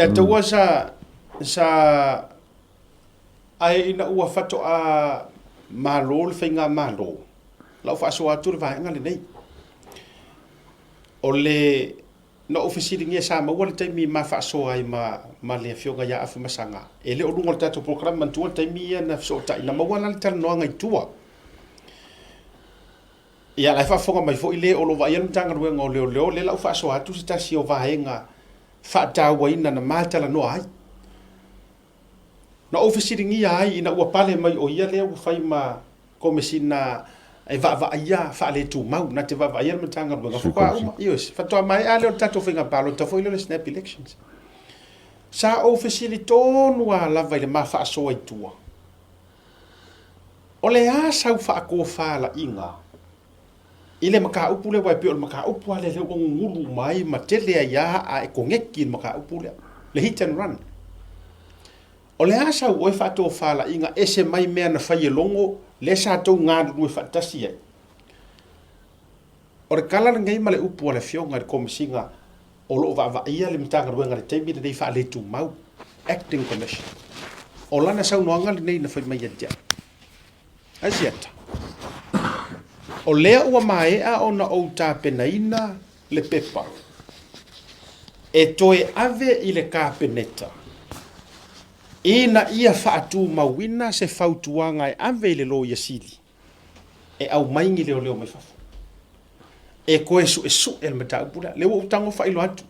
ia taua sa ai ina ua fato a malo le fainga malo la fa so atu va nga le nei o le na ofisiri ngia sa ma wala taimi ma fa so ai ma le fioga ya afa masanga e le o lungo tato program man tu taimi na so ta ina ma wala tal no nga tua ia la fa fonga mai fo ile o lo va ia mtanga ru ngo le la fa so atu sta si o va nga fa ta wa ina na mata la no ai na ofisiri ngia ai ina ua pale mai o ia le u fai ma komesina e va ia fa le tu mau na te va ia mtanga ru ngo fa uma yes fa to mai ale o tato finga palo to foi le snap elections sa ofisiri tonu ala vai le ma fa so ai tua o le a sa fa ko fa la inga ile maka upu le wai pio maka upu ale le ngulu mai ma tele ya a e kongeki maka upu le hit and run o le asa o fa to fala inga ese mai mea na fai longo le sa to nga du fantasia o le kala ngai male upu ale fionga de komisinga o lo va ia le mtanga ruenga le temi de fa le tu mau acting commission o lana sa no anga le nei na fai mai ya asiata o lea ua maea ona ou tapenaina le pepa e toe ave i le kapeneta ina ia faatu mawina se fautuanga e ave i le lo ia sili e au maingi leo leo mai fafu e koe su e le mata upula le ua utango failo atu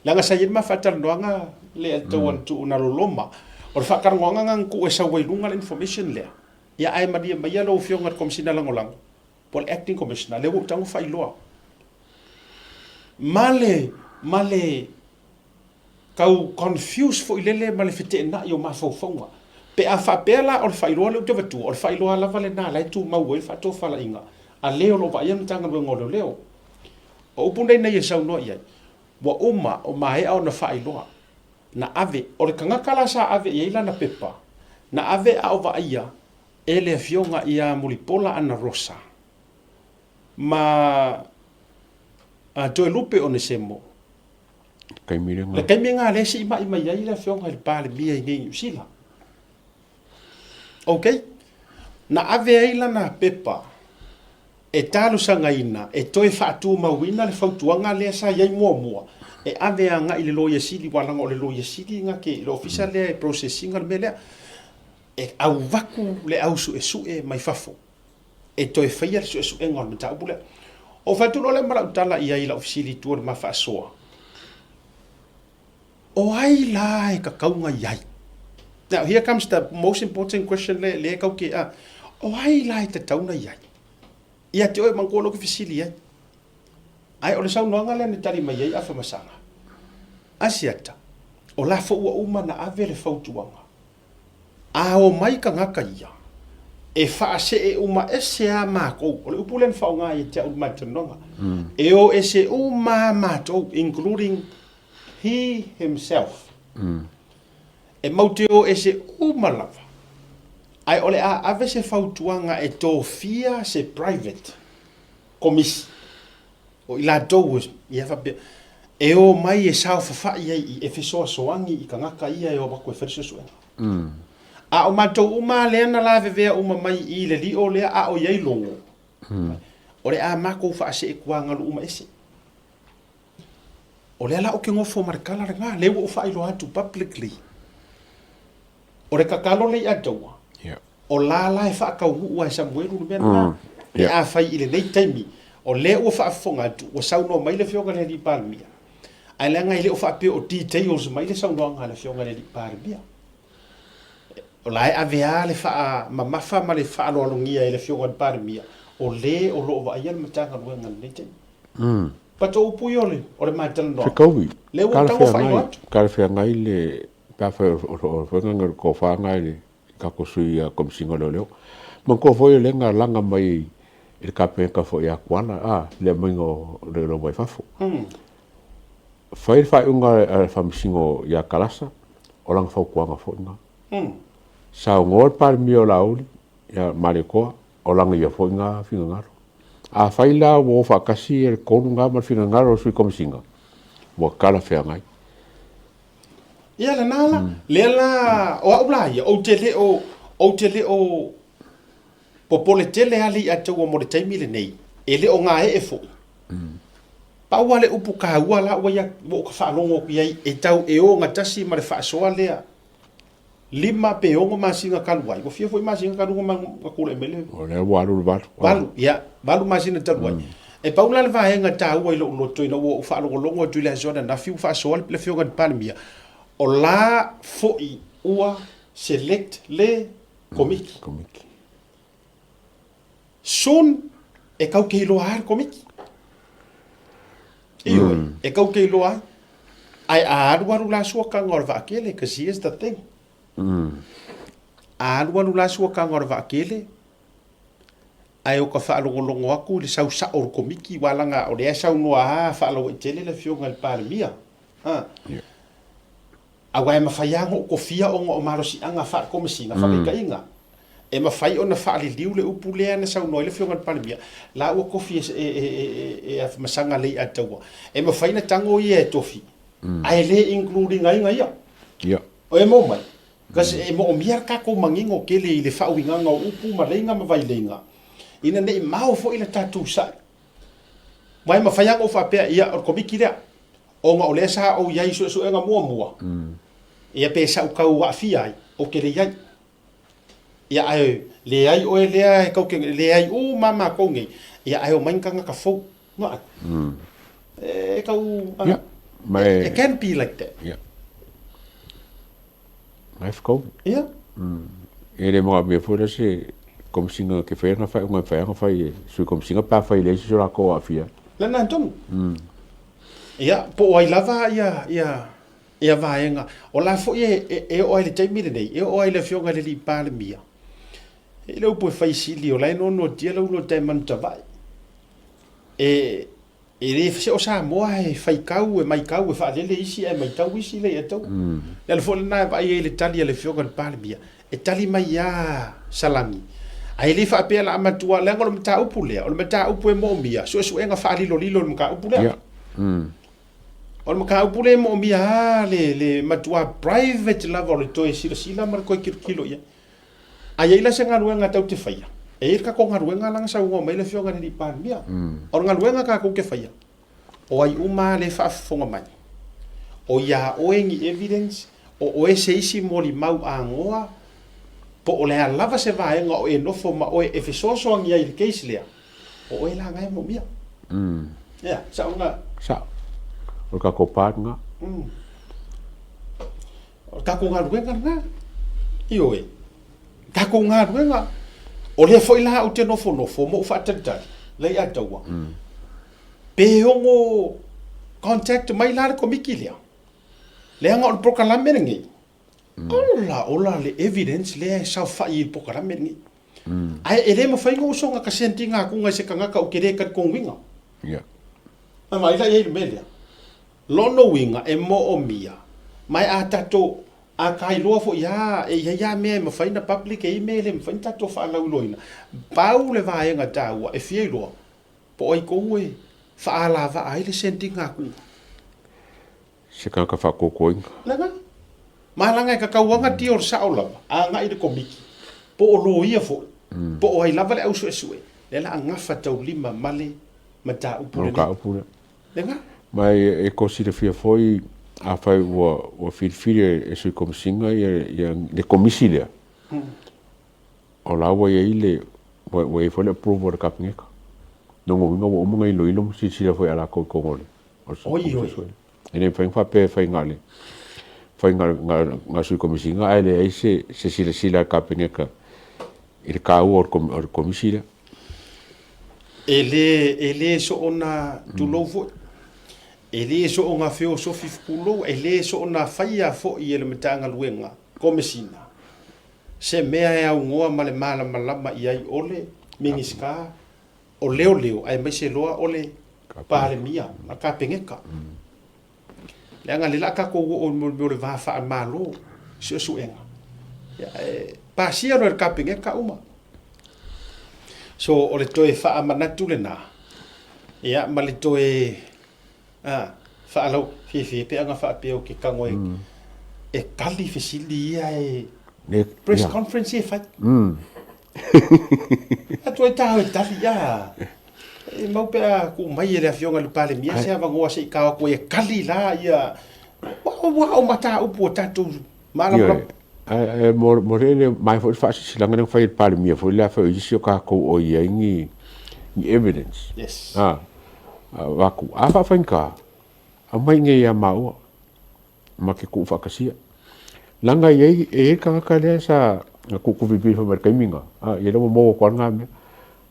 langa sa yirma fatal noanga le altawan tu una loloma o le whakarangonga ngang ku e sa wailunga le information lea ia ai maria mai alo fionga komisina langolango Paul acting commissioner le tango fai loa male kau confuse fo ilele male fete na yo ma fo fonga pe a fa pela o fai loa le te vatu o fai loa la vale na la tu mau e fa to fala inga a leo lo va ia tanga lo ngolo leo o punde na ye sau no ia wa uma o mai au na fai loa na ave o le kanga kala sa ave ye la na pepa na ave au va ia ele fionga ia mulipola ana rosa ma a to lupe on semo kai mirenga le kai menga le si mai mai ia fionga il pale bia ngi sila okay na ave ila na pepa e talo sanga ina e toi fatu mawina le fautuanga le sa ia mua e ave anga ile lo ia sili wala ngo le lo ia sili nga ke lo official le processing al mele e au vaku le au su e mai fafo e toi faia su e ngol mata bule o fatu no le mara utala ia ila officially tour ma fa soa o ai lai ka kaunga yai now here comes the most important question le kau ke o ai lai te tauna yai ia te oi mangolo ke officially ai o le sau no ngale ni tari mai afa masanga asiata o la fo ua uma na ave le fautuanga a o mai ka ngaka ia e fa se e uma ese a mako o le upulen fa nga i te uma tenonga e o ese uma mato including he himself e mauteo ese uma lava ai ole a ave se fautuanga e tofia se private komis o ila dous ia fa e o mai e sa fa ia e feso soangi i ka ngaka ia e o bako e feso soangi a o matou uma le na la vevea uma mai i le li o le a o yai longo o le a mako fa se kuanga lu uma ese o le la o ke ngofo markala nga le o fa ilo atu publicly o le kakalo le adawa o la e fa ka u wa Samuel lu mena e a fa i le nei taimi o le o fa fonga atu o sauno mai le fionga le di palmia ai le nga ile o fa pe o details mai le sauno nga le fionga le di palmia o lai avea le fa mamafa ma le fa lo longia e le fionga parmia o le o lo va ia le matanga luenga nei te pato puiole o le matal no le o tango fa i wat ka fe ngai le ka fe o nga ko fa ngai le ka ko sui a kom singa lo leo man ko foi le nga langa mai il ka pe ka foi a kwana le mingo le lo vai fafo fa unga fa msingo ya kalasa o lang fa kuanga fo nga sa ngor par mio lauli ya maleko o lang ia fo nga finga ngaro a faila wo fa kasi el konunga mar finga ngaro sui kom singa wo kala fe ngai ia la nala le la o aula ia o te le o popole tele ali atu o mo le taimi le nei e le o ngā e fo pa wale upu ka wala wa ya mo ka fa longo ki ai e tau e o nga tasi ma le fa soa lea lima pe o ma singa kalwai ko fia foi ma singa kalu ma ko le mele o le walu balu ya balu ma singa talwai e pa ula le va nga tau o lo to ina o fa longo tu le zona na fiu fa soa le fio nga palmia o la foi ua select le komiki sun e kau ke lo har komiki iyo e kau ke lo ai aru la sua ka ngor va kele cause here's the thing aru la sua ka ngor va kele ai o ka fa longo aku le sau sa or komiki wala nga o le sau no a fa lo tele le fio ngal palmia awa ma fayango ko fia o maro si anga fa ko mesina fa ka inga e ma fai ona fa li liu le upule ana sau no le fio ngal palmia la o ko fia e af masanga le atawa e ma fai na tango ye tofi ai le including ai nga ya o e mo mai kasi e mo miar ka ko mangingo ke le fa winga nga upu ma le nga ma vai lenga ina nei mau fo ina tatu sa mai ma fayango fa pe ia o ko bikira o nga ole sa o yai so nga mua ia pe sa ka wa fia o ke le yai ia ai le ai o le ai ka ke le ai o mama ko ngi ia ai o man ka ka fo no e ka u it can be like that life go ia ele mo me fo se como singa ke fa nga fa su como singa pa fa ile so la ko afia la na ton ia po ai lava ia vaenga o la fo e o ile taimi le nei e o ile fionga le li pale mia e lo po fai sili o la no dia lo te man vai e le se o sa mo ai fai kau e mai kau e fa le isi e mai tau isi le to le fo na va ile tali le fionga le pale mia e tali mai ya salami ai le fa pe la matua le ngol mata upu le o mata upu e mo mia so enga fa lilo mka upu le o mka upu le mo mia le matua private level to e sila mar ko kilo ya ai la senga ruenga tau te faia e ka ko ngaruenga lang sa ngo mai le fionga ni pan mia o ngaruenga ka ko ke faia o ai uma le fa fonga mai o ya o engi evidence o e se isi mo li mau angoa po o le lava se vaenga o e nofo ma o e fesoso ang ia i case lea o e la ngai mo mia ya sa o ka ko patnga o ka ko ngaruenga na io e ka ko ngaruenga o le foi la o te nofo mo fa tata le atawa pe ongo contact mai la ko mikilia le anga o proclame ngi ola le evidence le sa fa i proclame ngi ai ele mo fa ngo so nga ka sentinga ku nga se kanga ka o kere ka ko winga ya mai la ye melia lono winga e mo o mia mai atato a kai lo fo ya me ma fa na public email me fa tato fa la uloina pau le va nga tawa e fie lo po ai ko we fa la va ai le sentinga ku se ka fa ko langa malanga ka kawanga ti or sa ola a nga i de komiki po o lo ia fo po ai lava le au su le la nga fa tau lima male mata upule langa mai e ko si de fia foi a fai o fil e sui como singa e de comisilia o la wa ye ile wa e foi le provo de kapneka no mo ngai lo ilo si foi ala ko ngole o i ene fa pe fa ngale fai nga sui como singa ai le se sila kapneka il ka or comisilia ele so ona tu lovo ele so nga feo so fifulo ele so ona faia fo i ele matanga luenga komesina se mea e au ngoa male malama i ai ole miniska o leo ai mai se loa ole pare mia na ka pengeka le anga le laka ko o mo le va fa malo so enga ya pa sia no ka pengeka uma so ole toe fa manatu le na ya male toe fa alo fi pe anga fa pe o ki kango e kali fesili ia ne press ia. conference e fai Mm. atu e tau e tali ia e mau pea ku mai e le afionga le pale mia se avangoa se ikawa ko e kali la ia wa o mata upu o tatu mala mala Ia. Mo rele mai fo fa silanga nang fai pale mia fo la fa isi ka ko o ia ngi evidence. yes Waku afa fanka. A mai nge ia mau. Ma ke ku fa kasia. Langa ye e ka ka le sa ku ku vivi fa mer kaiminga. Ye lo mo ko nga me.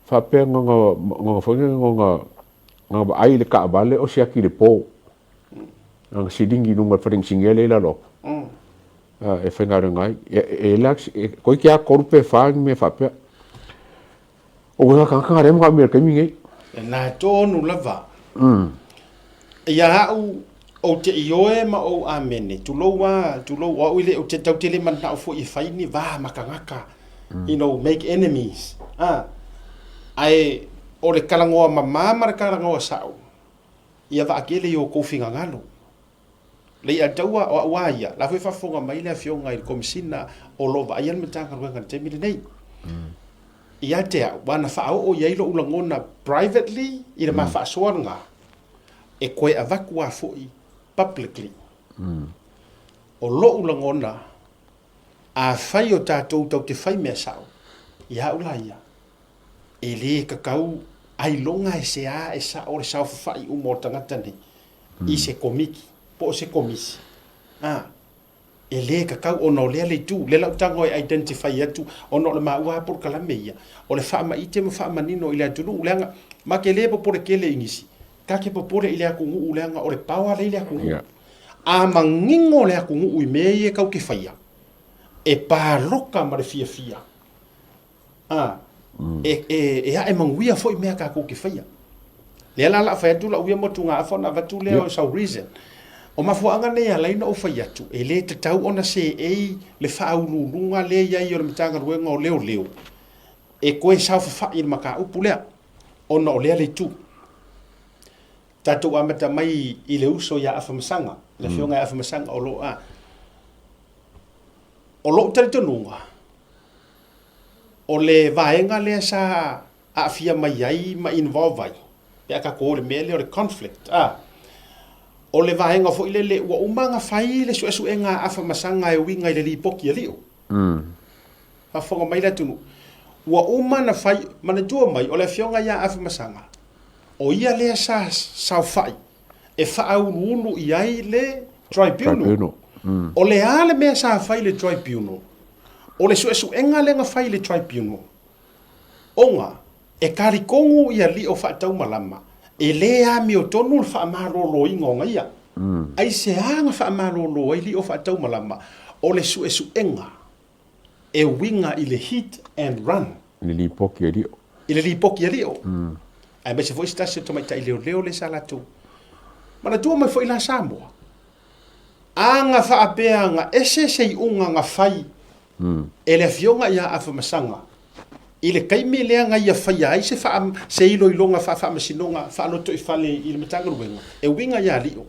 Fa pe ngo fo ngo ai le ka bale o sia ki le po. Ang sidingi nunga fring singele la lo. E whaingaru ngai. E lax, koi kia korupe whaang me whapea. O ngā kākanga rem kā mea kaimi ngai. e nā tōnu lava ia au o te ioe ma o amene tulou wa uile o te tautele mana o fo i faini va makangaka make enemies ai o le kalangoa mamama le kalangoa sao ia va akele i o koufinga ngalo le ia taua o awaia la foi fafonga mai le afionga i komisina o lo va ia me tanga ruanga te mili nei ia te wana fa o ia ilo ulangona privately i le mafa soanga e koe avaku a foi publicly o lo ulangona a fai o tātou tau te fai mea sao ia ula ia e le kakau ai longa e se a e sa o le sao fai umo tangata nei i se komiki po se komisi e le kakau ono le le tu le lau tango e identify atu ono le maua por kala meia o le fa ma ite mo fa manino ile atu ulenga ma ke le po por ke le ingisi ka ke po por ile aku ulenga o le pawa le ile aku a mangingo le aku u me e kau ke faia e pa loka ma le fia fia e a manguia foi me ka ku ke faia le la fa tu la uia mo tunga fa na va tu le o so reason o mafuanga nei ala ina o fai atu e le te tau ona se e le whaululunga le iai o le mitanga ruenga o leo leo e koe sao whawhai in maka upu lea ona o lea le tu tatou amata mai i le uso ia awhamasanga le whionga ia awhamasanga o lo tari tonunga o le vaenga lea sa a awhia mai ai ma involve ai pia ka ko le mele o le conflict o le vaenga fo ile le ua umanga fai le su enga afa masanga e winga ile li poki ali o fa fonga mai la tunu ua umana fai mana tua mai o le fionga ia afa masanga o ia le sa fai e fa au unu ia le tribunal o le ale me sa fai le tribunal o le su enga le nga fai le tribunal onga e karikongu ia li o fa tau malama e le a mi o tonu fa marolo ingo ngaia ai se anga fa marolo ai li o fa tau malama o le su enga e winga i le hit and run Ni li poki ali. i le li poki ali o ai me se foi stasi to mai tai leo le sala tu mana tu mai foi la Samoa anga fa apeanga ese sei unga nga fai e le fionga ia afa masanga i le kaimi lea nga ia fai ai se fa se ilo ilonga fa masinonga fa no to i fale i le matanga ruenga e winga ia li o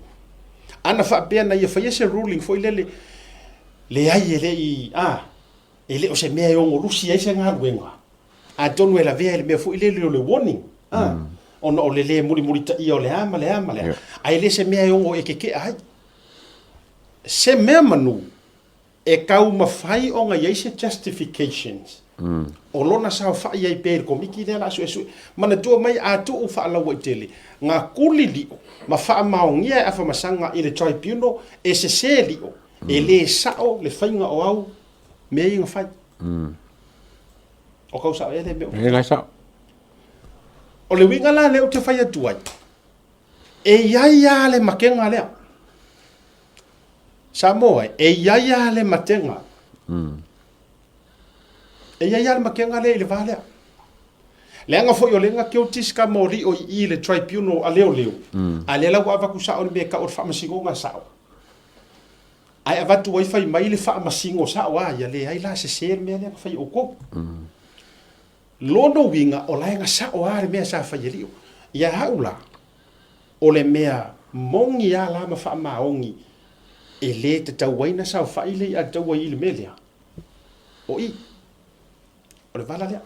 ana fa pe na ia fai se ruling foi le ai ele i ele o se mea o rusi ai se nga ruenga a tonu ela vea le mea foi le warning ono o le muri ta i o le ama ai le se mea o e ke ai se mea manu e kau mawhai o nga iei se justifications o lona sao whai ai pēr ko miki nea la su mana tua mai a tu u wha lawa i tele ngā kuli li o ma wha maongia e awha masanga i le tribunal e se li o e le sao le whainga o au me i ngā whai o kau sao e le meo E ngai sao. o le winga la leo te whai atu ai e iaia le makenga lea Samoa e iaia le matenga e iaia le makenga le valea le anga foi o lenga ke o tiska mori o i le tribunal a leo a le la wa ku sa o me ka o fa masingo nga sa ai avatu wai fai mai le fa masingo sa wa ia le ai la se me le fai o ko lono winga o la nga sa o ale me sa fai li ia haula o le mea mongi ala ma fa maongi e lē tatau ai na saofaʻi le ia tatau ai i le mea lea o i o le vala lea